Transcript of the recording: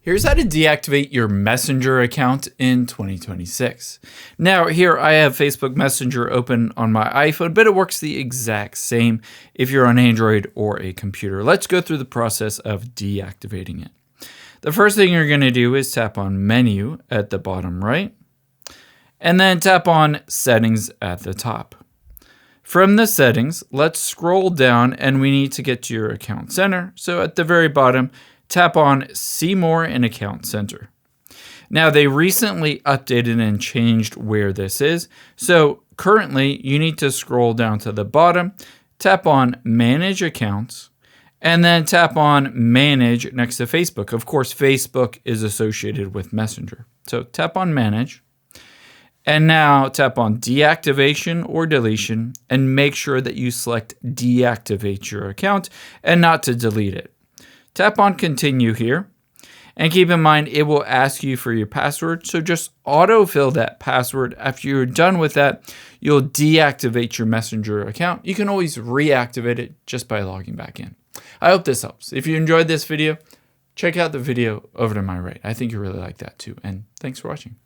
Here's how to deactivate your Messenger account in 2026. Now here I have Facebook Messenger open on my iPhone, but it works the exact same if you're on Android or a computer. Let's go through the process of deactivating it. The first thing you're going to do is tap on Menu at the bottom right, and then tap on Settings at the top. From the settings, let's scroll down and we need to get to your account center. So at the very bottom, tap on See More in Account Center. Now they recently updated and changed where this is. So currently you need to scroll down to the bottom, tap on Manage Accounts, and then tap on Manage next to Facebook. Of course, Facebook is associated with Messenger. So tap on Manage. And now tap on Deactivation or Deletion and make sure that you select Deactivate your account and not to delete it. Tap on Continue here, and keep in mind it will ask you for your password, so just autofill that password. After you're done with that, you'll deactivate your Messenger account. You can always reactivate it just by logging back in. I hope this helps. If you enjoyed this video, check out the video over to my right. I think you'll really like that too, and thanks for watching.